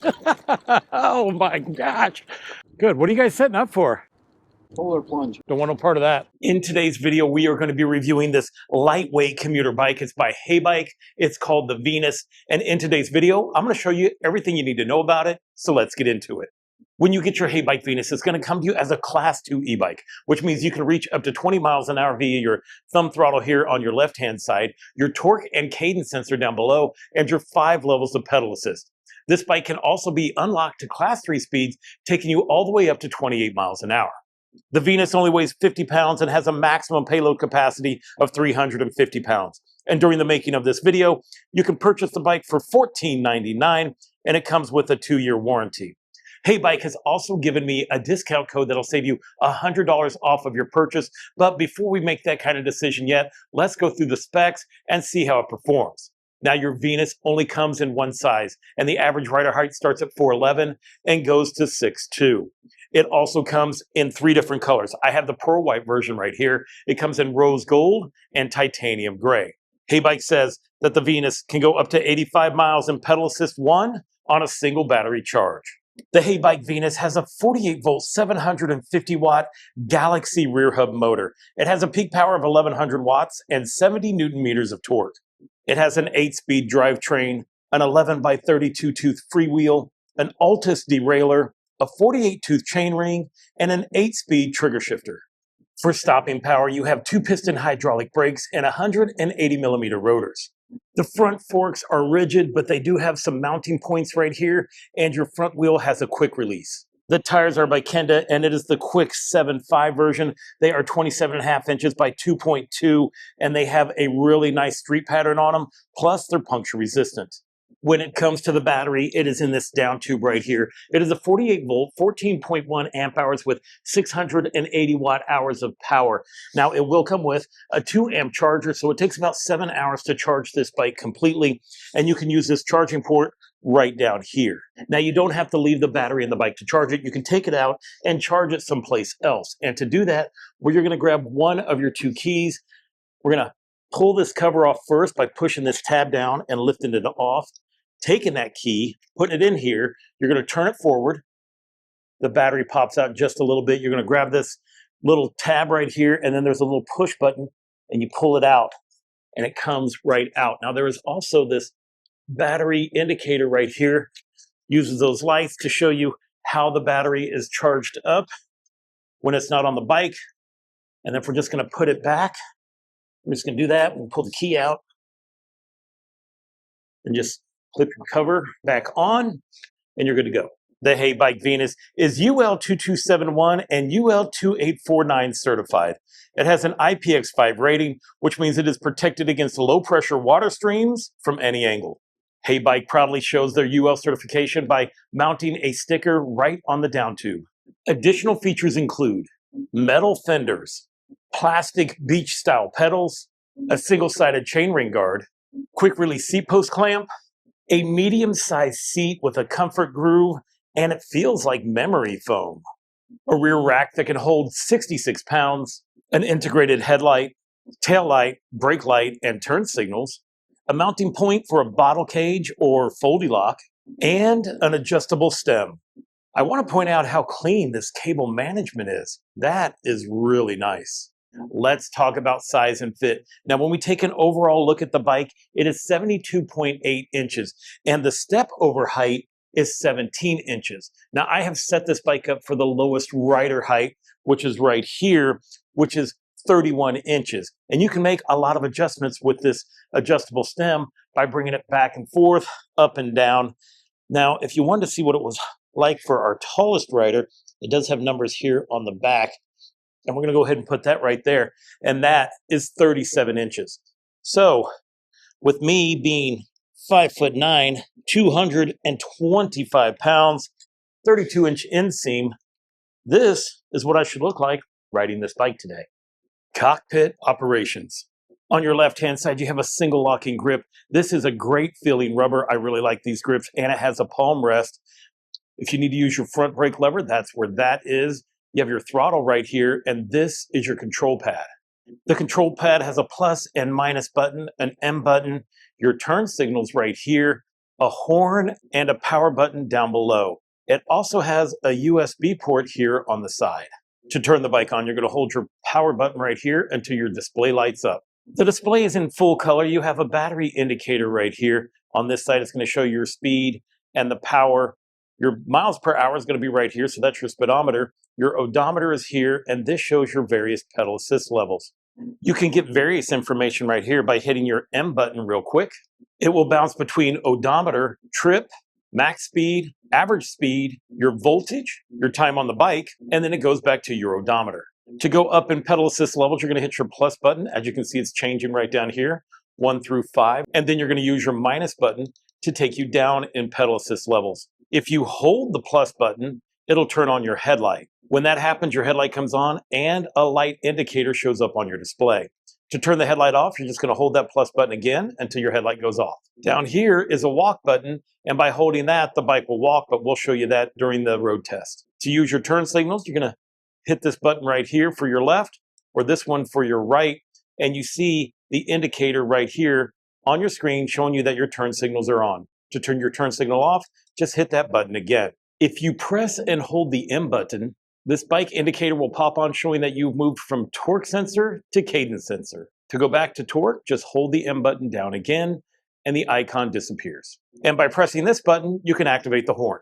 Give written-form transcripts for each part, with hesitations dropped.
Oh my gosh. Good. What are you guys setting up for? Polar plunge. Don't want no part of that. In today's video, we are going to be reviewing this lightweight commuter bike. It's by Heybike. It's called the Venus. And in today's video, I'm going to show you everything you need to know about it. So let's get into it. When you get your Haybike Venus, it's going to come to you as a Class 2 e-bike, which means you can reach up to 20 miles an hour via your thumb throttle here on your left-hand side, your torque and cadence sensor down below, and your 5 levels of pedal assist. This bike can also be unlocked to Class 3 speeds, taking you all the way up to 28 miles an hour. The Venus only weighs 50 pounds and has a maximum payload capacity of 350 pounds. And during the making of this video, you can purchase the bike for $14.99, and it comes with a 2-year warranty. Heybike has also given me a discount code that'll save you $100 off of your purchase. But before we make that kind of decision yet, let's go through the specs and see how it performs. Now, your Venus only comes in one size, and the average rider height starts at 4'11" and goes to 6'2". It also comes in 3 different colors. I have the pearl white version right here. It comes in rose gold and titanium gray. Heybike says that the Venus can go up to 85 miles in pedal assist 1 on a single battery charge. The Haybike Venus has a 48-volt, 750-watt Galaxy rear hub motor. It has a peak power of 1,100 watts and 70 newton meters of torque. It has an 8-speed drivetrain, an 11x32-tooth freewheel, an Altus derailleur, a 48-tooth chainring, and an 8-speed trigger shifter. For stopping power, you have 2-piston hydraulic brakes and 180mm rotors. The front forks are rigid, but they do have some mounting points right here, and your front wheel has a quick release. The tires are by Kenda, and it is the Quick 7.5 version. They are 27.5 inches by 2.2, and they have a really nice street pattern on them, plus they're puncture resistant. When it comes to the battery, it is in this down tube right here. It is a 48-volt, 14.1 amp hours with 680 watt hours of power. Now, it will come with a 2 amp charger, so it takes about 7 hours to charge this bike completely, and you can use this charging port right down here. Now, you don't have to leave the battery in the bike to charge it. You can take it out and charge it someplace else. And to do that, you're going to grab one of your 2 keys. We're going to pull this cover off first by pushing this tab down and lifting it off. Taking that key, putting it in here, you're going to turn it forward. The battery pops out just a little bit. You're going to grab this little tab right here, and then there's a little push button, and you pull it out, and it comes right out. Now, there is also this battery indicator right here. Uses those lights to show you how the battery is charged up when it's not on the bike. And if we're just going to put it back, we're just going to do that and pull the key out and just clip your cover back on, and you're good to go. The Haybike Venus is UL 2271 and UL 2849 certified. It has an IPX5 rating, which means it is protected against low-pressure water streams from any angle. Haybike proudly shows their UL certification by mounting a sticker right on the down tube. Additional features include metal fenders, plastic beach-style pedals, a single-sided chainring guard, quick-release seat post clamp, a medium-sized seat with a comfort groove, and it feels like memory foam. A rear rack that can hold 66 pounds, an integrated headlight, tail light, brake light, and turn signals, a mounting point for a bottle cage or foldy lock, and an adjustable stem. I want to point out how clean this cable management is. That is really nice. Let's talk about size and fit. Now, when we take an overall look at the bike, it is 72.8 inches, and the step over height is 17 inches. Now, I have set this bike up for the lowest rider height, which is right here, which is 31 inches. And you can make a lot of adjustments with this adjustable stem by bringing it back and forth, up and down. Now, if you wanted to see what it was like for our tallest rider, it does have numbers here on the back. And we're going to go ahead and put that right there. And that is 37 inches. So with me being 5'9", 225 pounds, 32-inch inseam, this is what I should look like riding this bike today. Cockpit Operations. On your left-hand side, you have a single locking grip. This is a great feeling rubber. I really like these grips, and it has a palm rest. If you need to use your front brake lever, that's where that is. You have your throttle right here, and this is your control pad. The control pad has a plus and minus button, an M button, your turn signals right here, a horn, and a power button down below. It also has a USB port here on the side. To turn the bike on, you're going to hold your power button right here until your display lights up. The display is in full color. You have a battery indicator right here. On this side, it's going to show your speed and the power. Your miles per hour is going to be right here, so that's your speedometer. Your odometer is here, and this shows your various pedal assist levels. You can get various information right here by hitting your M button real quick. It will bounce between odometer, trip, max speed, average speed, your voltage, your time on the bike, and then it goes back to your odometer. To go up in pedal assist levels, you're going to hit your plus button. As you can see, it's changing right down here, 1 through 5. And then you're going to use your minus button to take you down in pedal assist levels. If you hold the plus button, it'll turn on your headlight. When that happens, your headlight comes on and a light indicator shows up on your display. To turn the headlight off, you're just going to hold that plus button again until your headlight goes off. Down here is a walk button, and by holding that, the bike will walk, but we'll show you that during the road test. To use your turn signals, you're going to hit this button right here for your left, or this one for your right, and you see the indicator right here on your screen showing you that your turn signals are on. To turn your turn signal off, just hit that button again. If you press and hold the M button, this bike indicator will pop on showing that you've moved from torque sensor to cadence sensor. To go back to torque, just hold the M button down again and the icon disappears. And by pressing this button, you can activate the horn.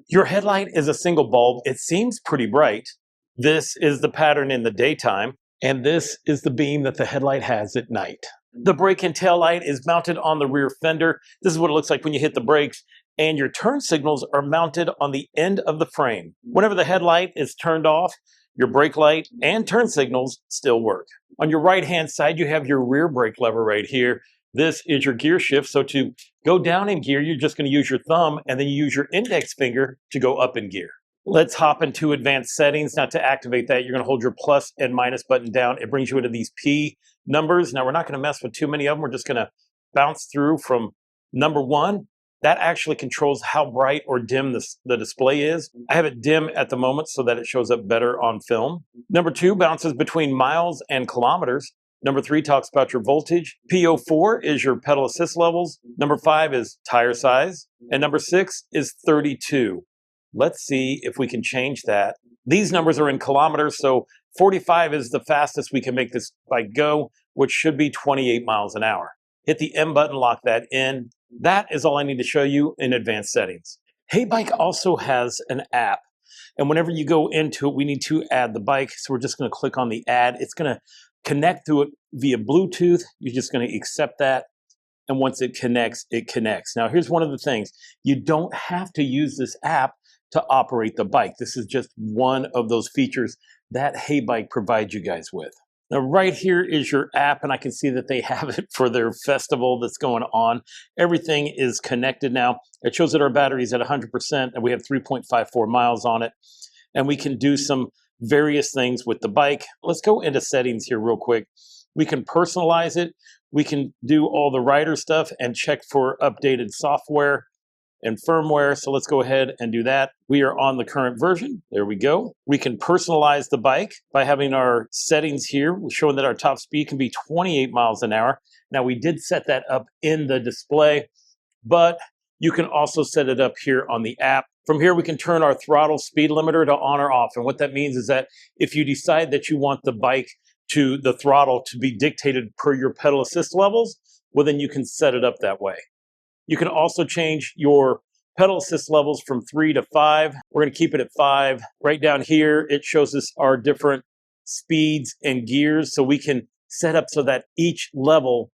Your headlight is a single bulb. It seems pretty bright. This is the pattern in the daytime, and this is the beam that the headlight has at night. The brake and tail light is mounted on the rear fender. This is what it looks like when you hit the brakes. And your turn signals are mounted on the end of the frame. Whenever the headlight is turned off, your brake light and turn signals still work. On your right-hand side, you have your rear brake lever right here. This is your gear shift. So to go down in gear, you're just going to use your thumb, and then you use your index finger to go up in gear. Let's hop into advanced settings. Now to activate that, you're going to hold your plus and minus button down. It brings you into these P numbers. Now we're not going to mess with too many of them. We're just going to bounce through from number 1. That actually controls how bright or dim the display is. I have it dim at the moment so that it shows up better on film. Number 2 bounces between miles and kilometers. Number 3 talks about your voltage. PO4 is your pedal assist levels. Number 5 is tire size. And number 6 is 32. Let's see if we can change that. These numbers are in kilometers, so 45 is the fastest we can make this bike go, which should be 28 miles an hour. Hit the M button, lock that in. That is all I need to show you in advanced settings. Heybike also has an app, and whenever you go into it, we need to add the bike. So we're just going to click on the add. It's going to connect to it via Bluetooth. You're just going to accept that. And once it connects, it connects. Now, here's one of the things. You don't have to use this app to operate the bike. This is just one of those features that Heybike provides you guys with. Now, right here is your app, and I can see that they have it for their festival that's going on. Everything is connected now. It shows that our battery is at 100%, and we have 3.54 miles on it. And we can do some various things with the bike. Let's go into settings here real quick. We can personalize it. We can do all the rider stuff and check for updated software and firmware. So let's go ahead and do that. We are on the current version. There we go. We can personalize the bike by having our settings here, showing that our top speed can be 28 miles an hour. Now we did set that up in the display, but you can also set it up here on the app. From here, we can turn our throttle speed limiter to on or off. And what that means is that if you decide that you want the bike to the throttle to be dictated per your pedal assist levels, well, then you can set it up that way. You can also change your pedal assist levels from 3 to 5. We're going to keep it at 5. Right down here, it shows us our different speeds and gears, so we can set up so that each level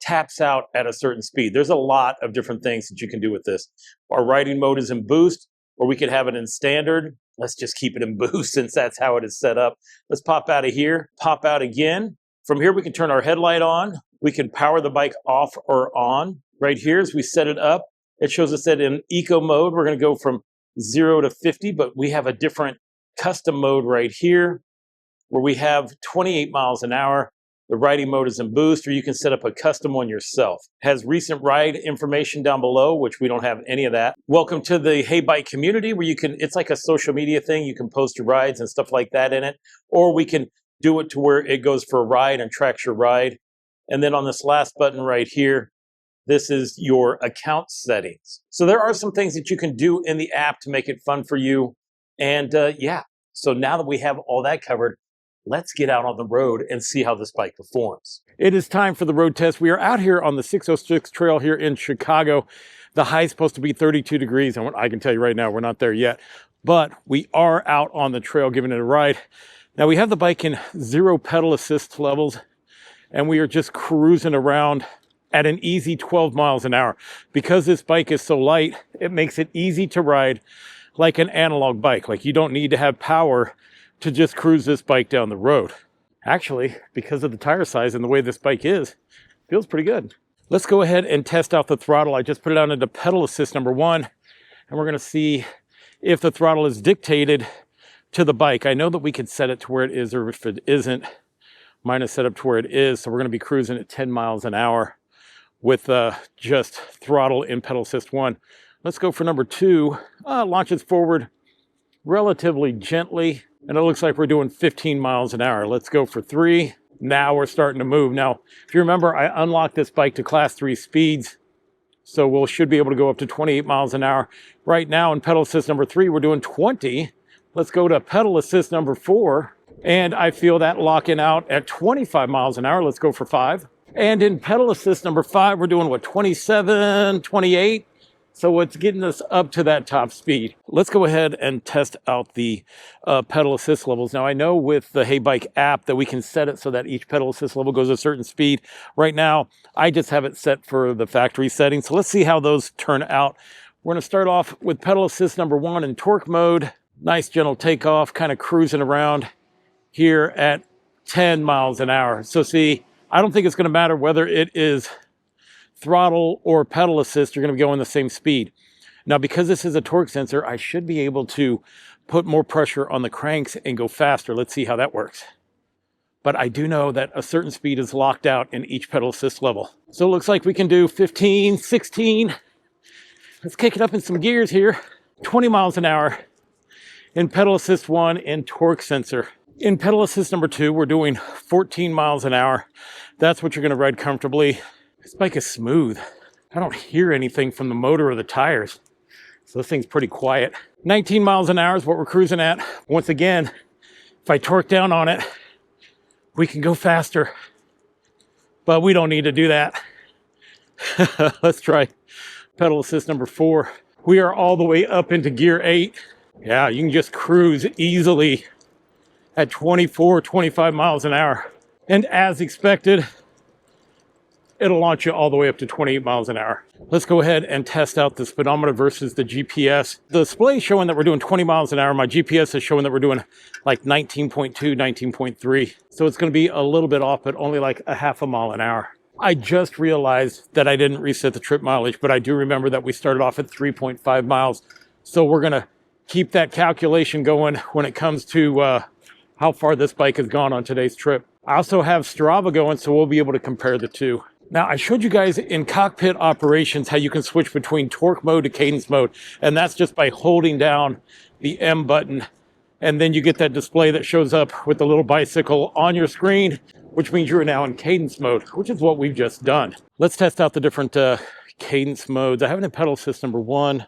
taps out at a certain speed. There's a lot of different things that you can do with this. Our riding mode is in boost, or we could have it in standard. Let's just keep it in boost since that's how it is set up. Let's pop out of here, pop out again. From here, we can turn our headlight on. We can power the bike off or on. Right here, as we set it up, it shows us that in eco mode, we're going to go from 0 to 50, but we have a different custom mode right here where we have 28 miles an hour. The riding mode is in boost, or you can set up a custom one yourself. It has recent ride information down below, which we don't have any of that. Welcome to the Haybike community, where you can, it's like a social media thing. You can post your rides and stuff like that in it, or we can do it to where it goes for a ride and tracks your ride. And then on this last button right here, This is your account settings. So there are some things that you can do in the app to make it fun for you. And yeah, so now that we have all that covered, let's get out on the road and see how this bike performs. It is time for the road test. We are out here on the 606 trail here in Chicago. The high is supposed to be 32 degrees. And I can tell you right now, we're not there yet, but we are out on the trail giving it a ride. Now we have the bike in 0 pedal assist levels, and we are just cruising around at an easy 12 miles an hour. Because this bike is so light, it makes it easy to ride like an analog bike. Like, you don't need to have power to just cruise this bike down the road. Actually, because of the tire size and the way this bike is, feels pretty good. Let's go ahead and test out the throttle. I just put it on into pedal assist number 1, and we're gonna see if the throttle is dictated to the bike. I know that we could set it to where it is, or if it isn't, mine is set up to where it is. So we're gonna be cruising at 10 miles an hour with just throttle in pedal assist 1. Let's go for number 2. Launches forward relatively gently, and it looks like we're doing 15 miles an hour. Let's go for 3. Now we're starting to move. Now, if you remember, I unlocked this bike to class 3 speeds, so we should be able to go up to 28 miles an hour. Right now in pedal assist number 3, we're doing 20. Let's go to pedal assist number 4, and I feel that locking out at 25 miles an hour. Let's go for 5. And in pedal assist number 5, we're doing what, 27, 28? So it's getting us up to that top speed. Let's go ahead and test out the pedal assist levels. Now, I know with the Heybike app that we can set it so that each pedal assist level goes a certain speed. Right now, I just have it set for the factory settings. So let's see how those turn out. We're gonna start off with pedal assist number 1 in torque mode. Nice gentle takeoff, kind of cruising around here at 10 miles an hour. So see, I don't think it's gonna matter whether it is throttle or pedal assist, you're going to be going the same speed. Now, because this is a torque sensor, I should be able to put more pressure on the cranks and go faster. Let's see how that works. But I do know that a certain speed is locked out in each pedal assist level. So it looks like we can do 15, 16. Let's kick it up in some gears here. 20 miles an hour in pedal assist 1 in torque sensor. In pedal assist number 2, we're doing 14 miles an hour. That's what you're going to ride comfortably. This bike is smooth. I don't hear anything from the motor or the tires. So this thing's pretty quiet. 19 miles an hour is what we're cruising at. Once again, if I torque down on it, we can go faster. But we don't need to do that. Let's try pedal assist number 4. We are all the way up into gear 8. Yeah, you can just cruise easily at 24, 25 miles an hour. And as expected, it'll launch you all the way up to 28 miles an hour. Let's go ahead and test out the speedometer versus the GPS. The display is showing that we're doing 20 miles an hour. My GPS is showing that we're doing like 19.2, 19.3. So it's going to be a little bit off, but only like a half a mile an hour. I just realized that I didn't reset the trip mileage, but I do remember that we started off at 3.5 miles. So we're going to keep that calculation going when it comes to how far this bike has gone on today's trip. I also have Strava going, so we'll be able to compare the two. Now, I showed you guys in Cockpit Operations how you can switch between torque mode to cadence mode, and that's just by holding down the M button, and then you get that display that shows up with the little bicycle on your screen, which means you're now in cadence mode, which is what we've just done. Let's test out the different cadence modes. I have it in pedal assist number 1.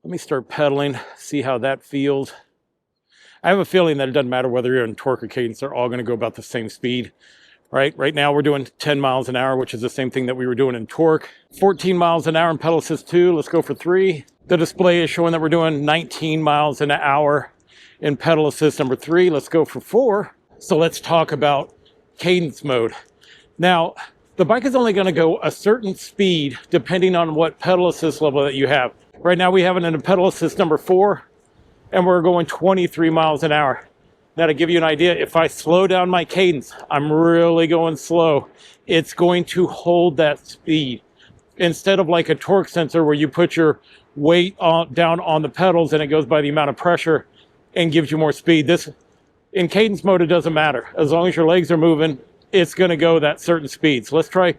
Let me start pedaling, see how that feels. I have a feeling that it doesn't matter whether you're in torque or cadence, they're all going to go about the same speed. Right now we're doing 10 miles an hour, which is the same thing that we were doing in torque. 14 miles an hour in pedal assist 2. Let's go for 3. The display is showing that we're doing 19 miles an hour in pedal assist number 3. Let's go for 4. So let's talk about cadence mode. Now, the bike is only going to go a certain speed depending on what pedal assist level that you have. Right now we have it in a pedal assist number 4, and we're going 23 miles an hour. Now, to give you an idea, if I slow down my cadence, I'm really going slow, it's going to hold that speed. Instead of like a torque sensor where you put your weight down on the pedals and it goes by the amount of pressure and gives you more speed. In cadence mode, it doesn't matter. As long as your legs are moving, it's going to go that certain speed. So let's try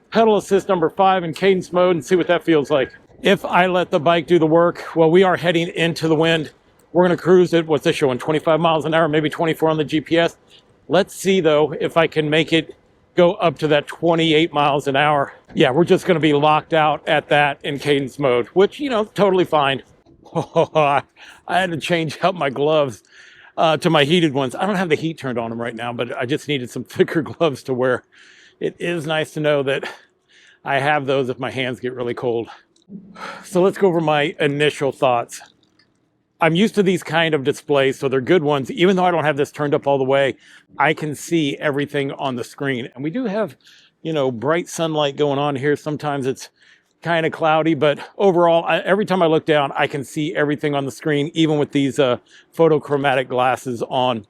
pedal assist number 5 in cadence mode and see what that feels like. If I let the bike do the work, well, we are heading into the wind. We're going to cruise at, what's this showing, 25 miles an hour, maybe 24 on the GPS. Let's see, though, if I can make it go up to that 28 miles an hour. Yeah, we're just going to be locked out at that in Cadence mode, which, you know, totally fine. I had to change out my gloves to my heated ones. I don't have the heat turned on them right now, but I just needed some thicker gloves to wear. It is nice to know that I have those if my hands get really cold. So let's go over my initial thoughts. I'm used to these kind of displays, so they're good ones. Even though I don't have this turned up all the way, I can see everything on the screen. And we do have, you know, bright sunlight going on here. Sometimes it's kind of cloudy, but overall, every time I look down, I can see everything on the screen, even with these photochromatic glasses on.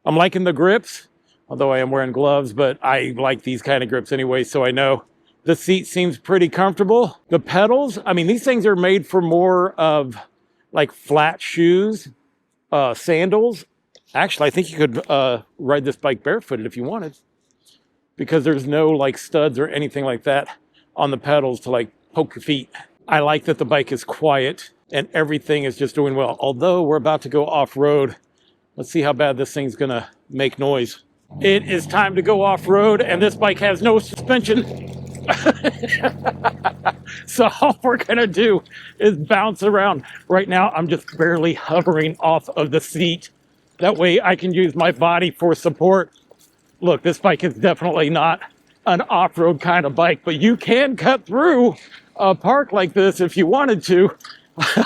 I'm liking the grips, although I am wearing gloves, but I like these kind of grips anyway, so I know. The seat seems pretty comfortable. The pedals, I mean, these things are made for more of like flat shoes, sandals. Actually, I think you could ride this bike barefooted if you wanted, because there's no like studs or anything like that on the pedals to like poke your feet. I like that the bike is quiet and everything is just doing well. Although we're about to go off-road, let's see how bad this thing's gonna make noise. It is time to go off-road, and this bike has no suspension. So all we're gonna do is bounce around. Right now, I'm just barely hovering off of the seat. That way I can use my body for support. Look, this bike is definitely not an off-road kind of bike, but you can cut through a park like this if you wanted to.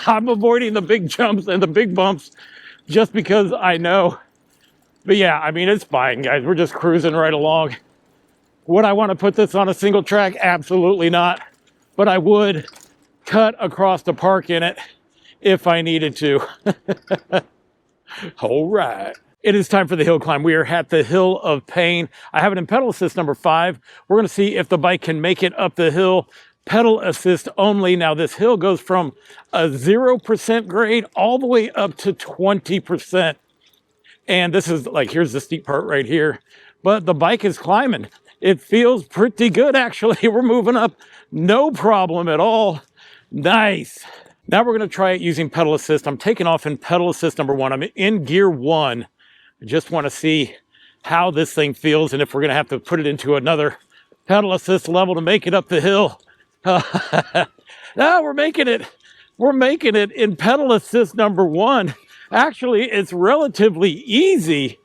I'm avoiding the big jumps and the big bumps just because I know. But yeah, I mean, it's fine, guys. We're just cruising right along. Would I want to put this on a single track? Absolutely not. But I would cut across the park in it if I needed to. All right. It is time for the hill climb. We are at the Hill of Pain. I have it in pedal assist number 5. We're going to see if the bike can make it up the hill. Pedal assist only. Now this hill goes from a 0% grade all the way up to 20%. And this is like, here's the steep part right here. But the bike is climbing. It feels pretty good, actually. We're moving up. No problem at all. Nice. Now we're going to try it using pedal assist. I'm taking off in pedal assist number 1. I'm in gear 1. I just want to see how this thing feels and if we're going to have to put it into another pedal assist level to make it up the hill. No, we're making it. We're making it in pedal assist number 1. Actually, it's relatively easy.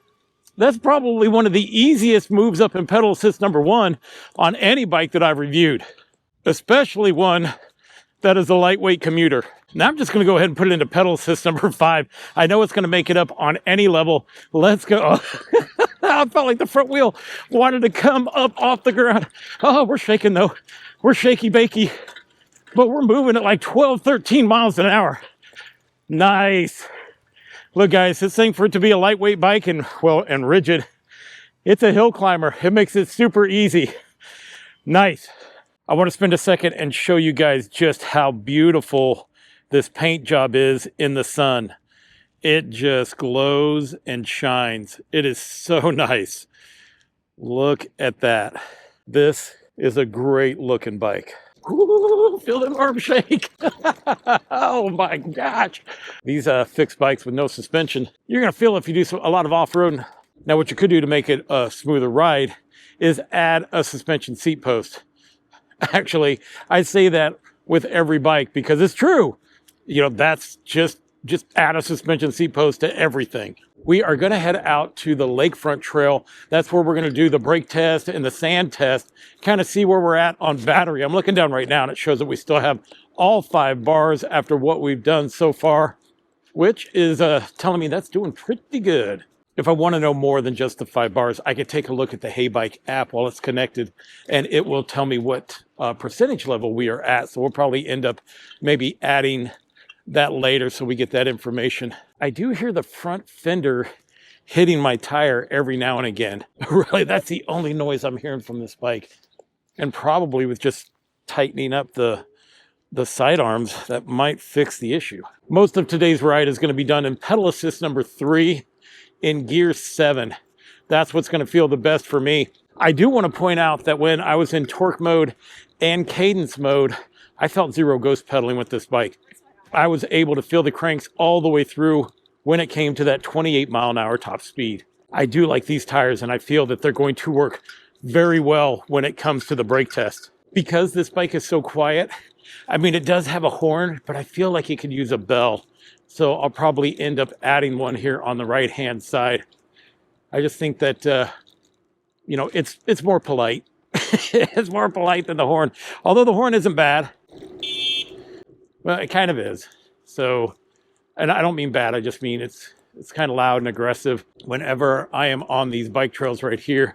That's probably one of the easiest moves up in pedal assist number 1 on any bike that I've reviewed, especially one that is a lightweight commuter. Now I'm just going to go ahead and put it into pedal assist number 5. I know it's going to make it up on any level. Let's go. I felt like the front wheel wanted to come up off the ground. Oh, we're shaking though. We're shaky bakey, but we're moving at like 12, 13 miles an hour. Nice. Look, guys, this thing, for it to be a lightweight bike and, well, and rigid, it's a hill climber. It makes it super easy. Nice. I want to spend a second and show you guys just how beautiful this paint job is in the sun. It just glows and shines. It is so nice. Look at that. This is a great looking bike. Ooh, feel them arm shake. Oh my gosh. These fixed bikes with no suspension, you're going to feel if you do a lot of off-road. Now what you could do to make it a smoother ride is add a suspension seat post. Actually, I say that with every bike because it's true. You know, that's just add a suspension seat post to everything. We are going to head out to the lakefront trail. That's where we're going to do the brake test and the sand test, kind of see where we're at on battery. I'm looking down right now and it shows that we still have all 5 bars after what we've done so far, which is telling me that's doing pretty good. If I want to know more than just the 5 bars, I could take a look at the Haybike app while it's connected, and it will tell me what percentage level we are at. So we'll probably end up maybe adding that later so we get that information. I do hear the front fender hitting my tire every now and again. Really, that's the only noise I'm hearing from this bike. And probably with just tightening up the sidearms, that might fix the issue. Most of today's ride is going to be done in pedal assist number 3 in gear 7. That's what's going to feel the best for me. I do want to point out that when I was in torque mode and cadence mode, I felt zero ghost pedaling with this bike. I was able to feel the cranks all the way through when it came to that 28 mile an hour top speed. I do like these tires, and I feel that they're going to work very well when it comes to the brake test. Because this bike is so quiet, I mean, it does have a horn, but I feel like it could use a bell. So I'll probably end up adding one here on the right-hand side. I just think that, you know, it's more polite. It's more polite than the horn. Although the horn isn't bad. Well, it kind of is. So, and I don't mean bad, I just mean it's kind of loud and aggressive. Whenever I am on these bike trails right here,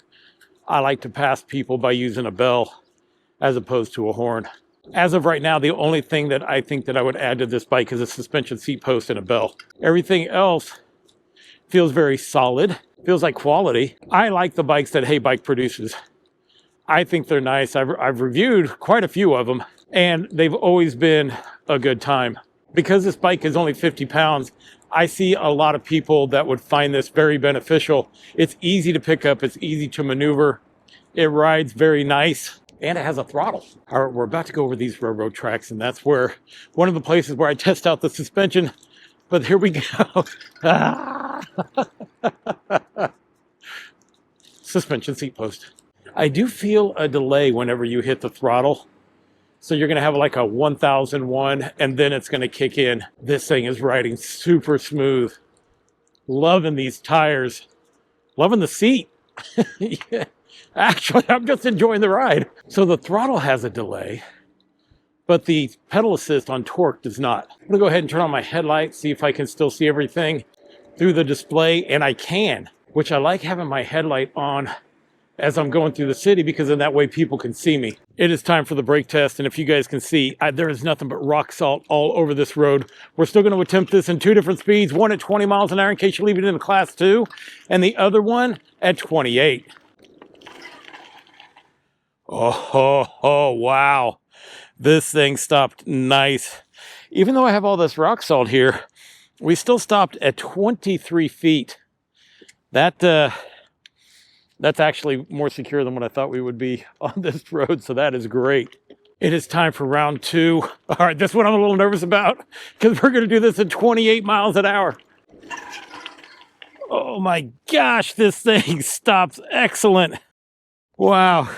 I like to pass people by using a bell as opposed to a horn. As of right now, the only thing that I think that I would add to this bike is a suspension seat post and a bell. Everything else feels very solid, feels like quality. I like the bikes that Heybike produces. I think they're nice. I've reviewed quite a few of them, and they've always been a good time. Because this bike is only 50 pounds, I see a lot of people that would find this very beneficial. It's easy to pick up, it's easy to maneuver, it rides very nice, and it has a throttle. All right, we're about to go over these railroad tracks, and that's where one of the places where I test out the suspension. But here we go. Suspension seat post. I do feel a delay whenever you hit the throttle. So you're going to have like a 1001 and then it's going to kick in. This thing is riding super smooth. Loving these tires. Loving the seat. Yeah. Actually, I'm just enjoying the ride. So the throttle has a delay, but the pedal assist on torque does not. I'm going to go ahead and turn on my headlight, see if I can still see everything through the display, and I can, which I like having my headlight on as I'm going through the city because in that way people can see me. It is time for the brake test, and if you guys can see, there is nothing but rock salt all over this road. We're still going to attempt this in two different speeds, one at 20 miles an hour in case you leave it in a class 2, and the other one at 28. Oh, wow. This thing stopped nice. Even though I have all this rock salt here, we still stopped at 23 feet. That's actually more secure than what I thought we would be on this road, so that is great. It is time for round 2. All right, this one I'm a little nervous about because we're going to do this at 28 miles an hour. Oh my gosh, this thing stops excellent. Wow.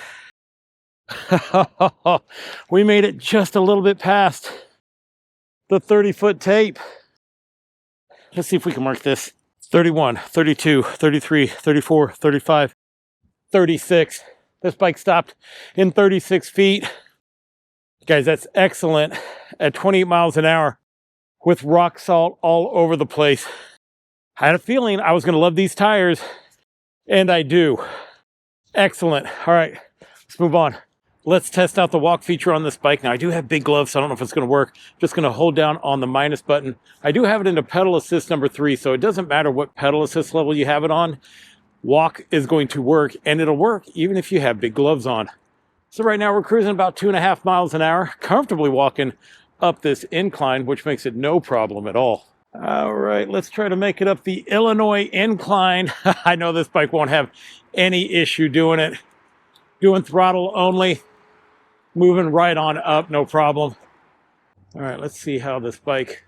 We made it just a little bit past the 30-foot tape. Let's see if we can mark this. 31, 32, 33, 34, 35, 36. This bike stopped in 36 feet. Guys, that's excellent at 28 miles an hour with rock salt all over the place. I had a feeling I was going to love these tires, and I do. Excellent. All right, let's move on. Let's test out the walk feature on this bike. Now, I do have big gloves, so I don't know if it's going to work. Just going to hold down on the minus button. I do have it into pedal assist number 3, so it doesn't matter what pedal assist level you have it on. Walk is going to work, and it'll work even if you have big gloves on. So right now we're cruising about 2.5 miles an hour, comfortably walking up this incline, which makes it no problem at all. All right, let's try to make it up the Illinois incline. I know this bike won't have any issue doing it. Doing throttle only. Moving right on up, no problem. All right, let's see how this bike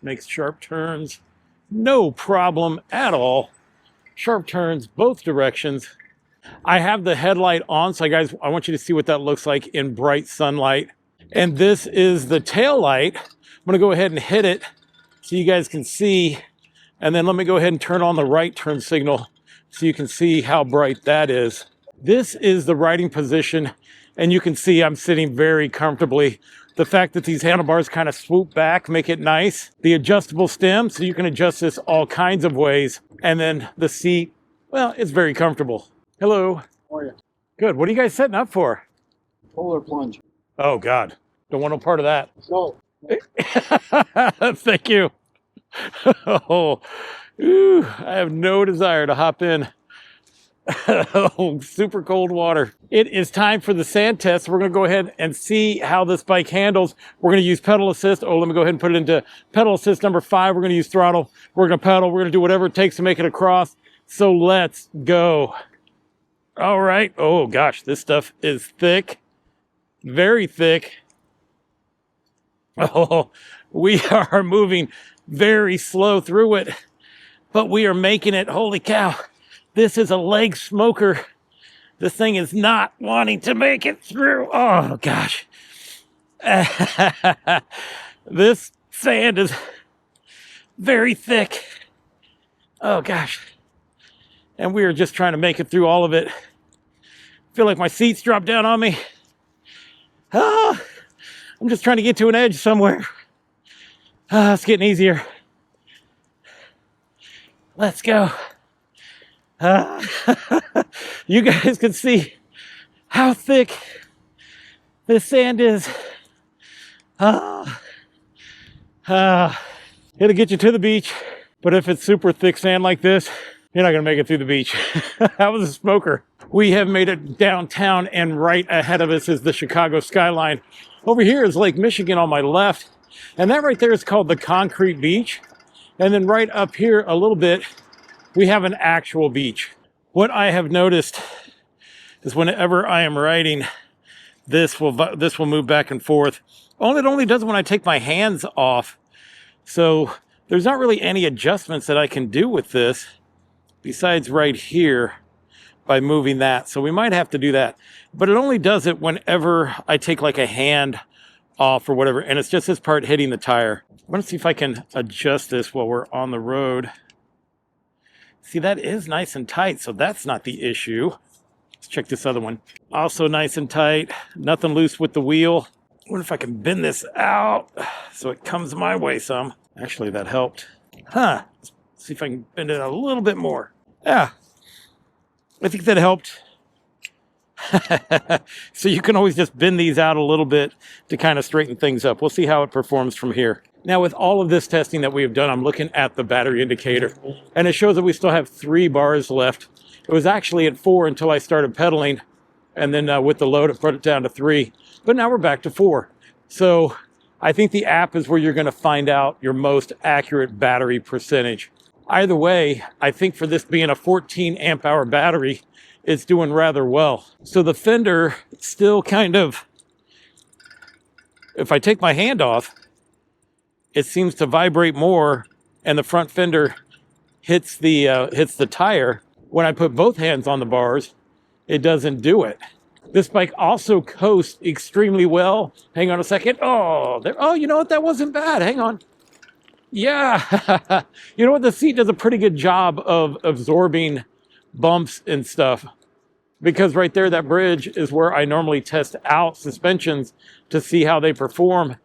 makes sharp turns. No problem at all. Sharp turns both directions. I have the headlight on, so guys, I want you to see what that looks like in bright sunlight. And this is the tail light. I'm gonna go ahead and hit it so you guys can see. And then let me go ahead and turn on the right turn signal so you can see how bright that is. This is the riding position, and you can see I'm sitting very comfortably. The fact that these handlebars kind of swoop back make it nice. The adjustable stem, so you can adjust this all kinds of ways. And then the seat, well, it's very comfortable. Hello. How are you? Good. What are you guys setting up for? Polar plunge. Oh, God. Don't want no part of that. No. Thank you. Oh, ooh, I have no desire to hop in. Oh, super cold water. It is time for the sand test. We're going to go ahead and see how this bike handles. We're going to use pedal assist. Oh, let me go ahead and put it into pedal assist number 5. We're going to use throttle. We're going to pedal. We're going to do whatever it takes to make it across. So let's go. All right. Oh, gosh, this stuff is thick. Very thick. Oh, we are moving very slow through it, but we are making it. Holy cow. This is a leg smoker. This thing is not wanting to make it through. Oh, gosh. This sand is very thick. Oh, gosh. And we are just trying to make it through all of it. Feel like my seats dropped down on me. Ah, I'm just trying to get to an edge somewhere. Ah, it's getting easier. Let's go. You guys can see how thick this sand is. It'll get you to the beach, but if it's super thick sand like this, you're not gonna make it through the beach. I was a smoker. We have made it downtown, and right ahead of us is the Chicago skyline. Over here is Lake Michigan on my left, and that right there is called the Concrete Beach. And then right up here a little bit, we have an actual beach. What I have noticed is whenever I am riding, this will move back and forth. It only does when I take my hands off. So there's not really any adjustments that I can do with this besides right here by moving that. So we might have to do that. But it only does it whenever I take like a hand off or whatever. And it's just this part hitting the tire. I'm going to see if I can adjust this while we're on the road. See, that is nice and tight, so that's not the issue. Let's check this other one. Also nice and tight, nothing loose with the wheel. I wonder if I can bend this out so it comes my way some. Actually, that helped. Let's see if I can bend it a little bit more. Yeah, I think that helped. So you can always just bend these out a little bit to kind of straighten things up. We'll see how it performs from here. Now, with all of this testing that we have done, I'm looking at the battery indicator, and it shows that we still have 3 bars left. It was actually at 4 until I started pedaling, and then with the load, it put it down to 3. But now we're back to 4. So I think the app is where you're going to find out your most accurate battery percentage. Either way, I think for this being a 14 amp hour battery, it's doing rather well. So the fender still kind of, if I take my hand off, it seems to vibrate more, and the front fender hits the tire. When I put both hands on the bars, it doesn't do it. This bike also coasts extremely well. Hang on a second. Oh, you know what? That wasn't bad. Hang on. Yeah. You know what? The seat does a pretty good job of absorbing bumps and stuff, because right there, that bridge is where I normally test out suspensions to see how they perform.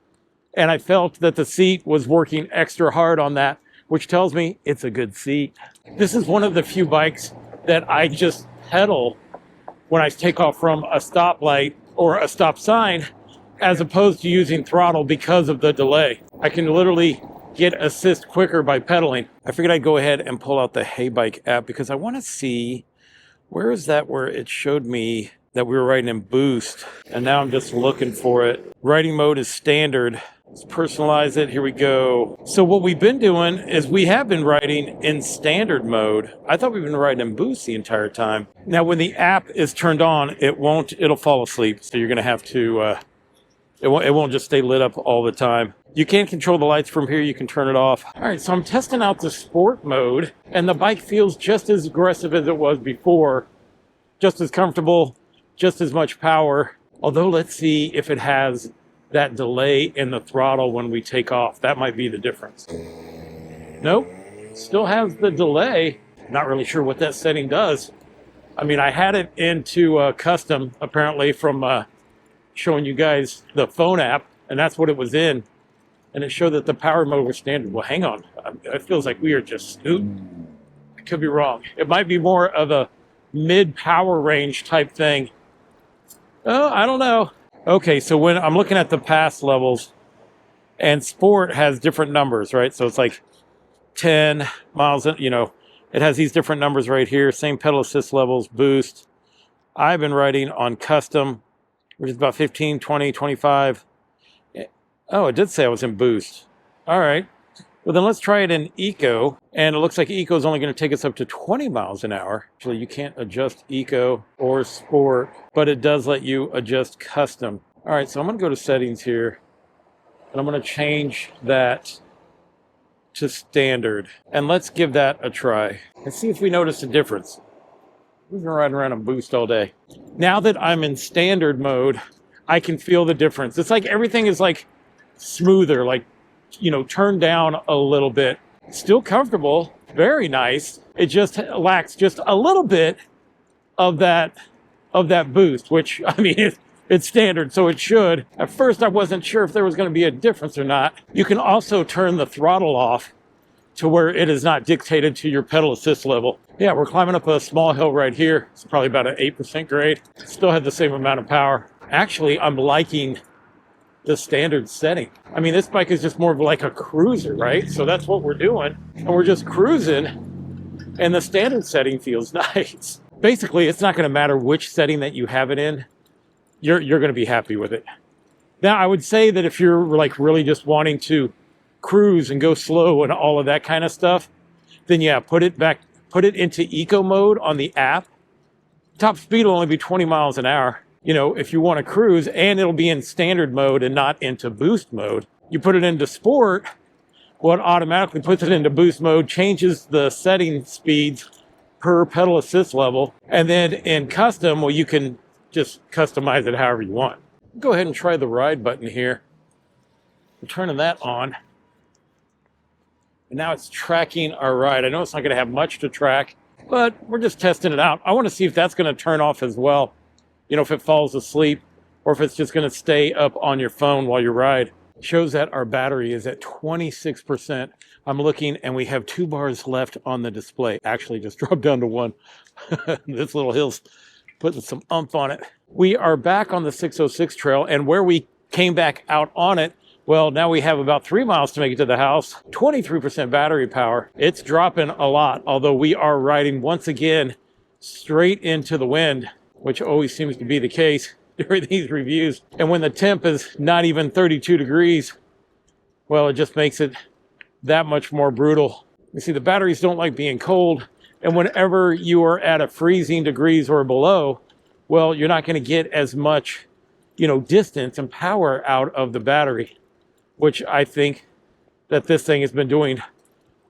And I felt that the seat was working extra hard on that, which tells me it's a good seat. This is one of the few bikes that I just pedal when I take off from a stoplight or a stop sign, as opposed to using throttle because of the delay. I can literally get assist quicker by pedaling. I figured I'd go ahead and pull out the Heybike app because I want to see, where is that where it showed me that we were riding in boost, and now I'm just looking for it. Riding mode is standard. Let's personalize it. Here we go. So what we've been doing is we have been riding in standard mode. I thought we've been riding in boost the entire time. Now, when the app is turned on, it'll fall asleep. So you're going to have to, it won't just stay lit up all the time. You can control the lights from here. You can turn it off. All right, so I'm testing out the sport mode, and the bike feels just as aggressive as it was before, just as comfortable, just as much power. Although, let's see if it has that delay in the throttle when we take off. That might be the difference. Nope, still has the delay. Not really sure what that setting does. I mean, I had it into custom, apparently, from showing you guys the phone app, and that's what it was in. And it showed that the power mode was standard. Well, hang on. It feels like we are just scooting. I could be wrong. It might be more of a mid-power range type thing. Oh, I don't know. Okay, so when I'm looking at the pass levels, and sport has different numbers, right? So it's like 10 miles, it has these different numbers right here. Same pedal assist levels, boost. I've been riding on custom, which is about 15, 20, 25. Oh, it did say I was in boost. All right. Well, then let's try it in eco. And it looks like eco is only going to take us up to 20 miles an hour. Actually, you can't adjust eco or sport, but it does let you adjust custom. All right, so I'm going to go to settings here, and I'm going to change that to standard. And let's give that a try and see if we notice a difference. We've been riding around on boost all day. Now that I'm in standard mode, I can feel the difference. It's like everything is like smoother, like, turned down a little bit. Still comfortable, very nice. It just lacks just a little bit of that boost, which, I mean, it's standard, so it should. At first, I wasn't sure if there was going to be a difference or not. You can also turn the throttle off to where it is not dictated to your pedal assist level. Yeah, we're climbing up a small hill right here. It's probably about an 8% grade. Still had the same amount of power. Actually, I'm liking the standard setting. I mean, this bike is just more of like a cruiser, right? So that's what we're doing. And we're just cruising, and the standard setting feels nice. Basically, it's not going to matter which setting that you have it in. You're going to be happy with it. Now, I would say that if you're like really just wanting to cruise and go slow and all of that kind of stuff, then yeah, put it into eco mode on the app. Top speed will only be 20 miles an hour. If you want to cruise, and it'll be in standard mode and not into boost mode. You put it into sport, well, it automatically puts it into boost mode, changes the setting speeds per pedal assist level. And then in custom, well, you can just customize it however you want. Go ahead and try the ride button here. I'm turning that on. And now it's tracking our ride. I know it's not going to have much to track, but we're just testing it out. I want to see if that's going to turn off as well. If it falls asleep, or if it's just going to stay up on your phone while you ride. It shows that our battery is at 26%. I'm looking, and we have 2 bars left on the display. Actually, just dropped down to 1. This little hill's putting some oomph on it. We are back on the 606 trail, and where we came back out on it, well, now we have about 3 miles to make it to the house. 23% battery power. It's dropping a lot, although we are riding once again straight into the wind, which always seems to be the case during these reviews. And when the temp is not even 32 degrees, well, it just makes it that much more brutal. You see, the batteries don't like being cold. And whenever you are at a freezing degrees or below, well, you're not going to get as much, distance and power out of the battery, which I think that this thing has been doing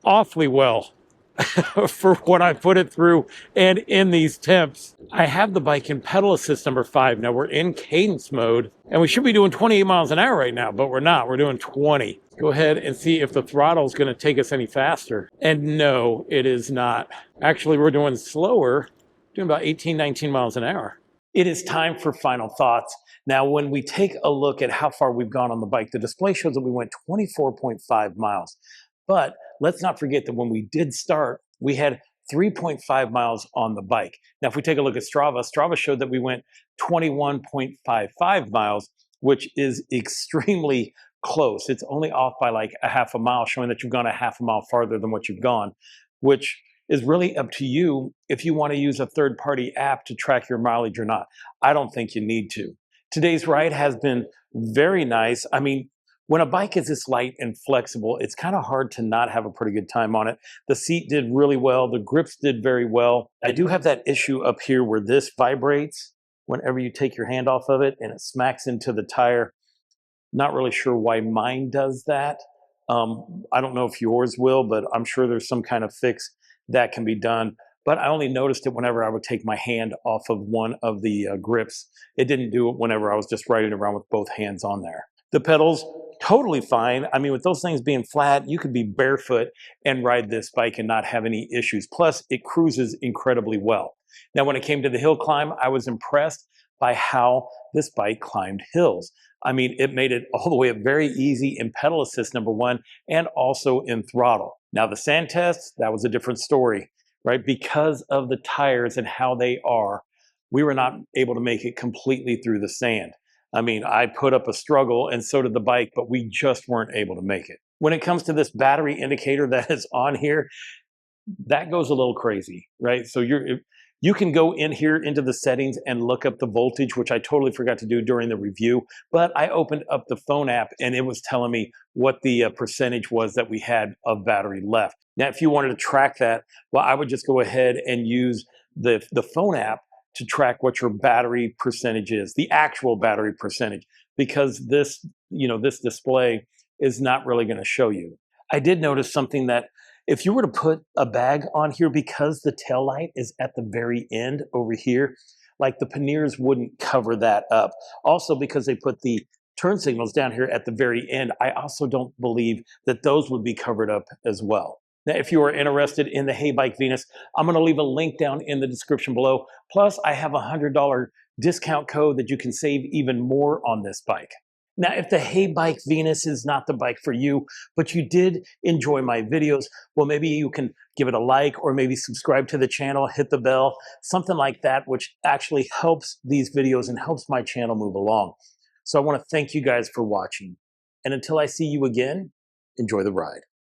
awfully well for what I put it through and in these temps. I have the bike in pedal assist number 5. Now we're in cadence mode, and we should be doing 28 miles an hour right now, but we're not. We're doing 20. Go ahead and see if the throttle is going to take us any faster. And no, it is not. Actually, we're doing slower, doing about 18, 19 miles an hour. It is time for final thoughts. Now, when we take a look at how far we've gone on the bike, the display shows that we went 24.5 miles. But let's not forget that when we did start, we had 3.5 miles on the bike. Now, if we take a look at Strava, Strava showed that we went 21.55 miles, which is extremely close. It's only off by like a half a mile, showing that you've gone a half a mile farther than what you've gone, which is really up to you if you want to use a third-party app to track your mileage or not. I don't think you need to. Today's ride has been very nice. I mean, when a bike is this light and flexible, it's kind of hard to not have a pretty good time on it. The seat did really well. The grips did very well. I do have that issue up here where this vibrates whenever you take your hand off of it and it smacks into the tire. Not really sure why mine does that. I don't know if yours will, but I'm sure there's some kind of fix that can be done. But I only noticed it whenever I would take my hand off of one of the grips. It didn't do it whenever I was just riding around with both hands on there. The pedals, totally fine. I mean, with those things being flat, you could be barefoot and ride this bike and not have any issues. Plus, it cruises incredibly well. Now, when it came to the hill climb, I was impressed by how this bike climbed hills. I mean, it made it all the way up very easy in pedal assist number 1 and also in throttle. Now, the sand test, that was a different story, right? Because of the tires and how they are, we were not able to make it completely through the sand. I mean, I put up a struggle and so did the bike, but we just weren't able to make it. When it comes to this battery indicator that is on here, that goes a little crazy, right? So you can go in here into the settings and look up the voltage, which I totally forgot to do during the review, but I opened up the phone app and it was telling me what the percentage was that we had of battery left. Now, if you wanted to track that, well, I would just go ahead and use the phone app to track what your battery percentage is, the actual battery percentage, because this display is not really going to show you. I did notice something that If you were to put a bag on here, because the tail light is at the very end over here, like the panniers wouldn't cover that up. Also, because they put the turn signals down here at the very end, I also don't believe that those would be covered up as well. Now, if you are interested in the Haybike Venus, I'm going to leave a link down in the description below. Plus, I have a $100 discount code that you can save even more on this bike. Now, if the Haybike Venus is not the bike for you, but you did enjoy my videos, well, maybe you can give it a like or maybe subscribe to the channel, hit the bell, something like that, which actually helps these videos and helps my channel move along. So I want to thank you guys for watching. And until I see you again, enjoy the ride.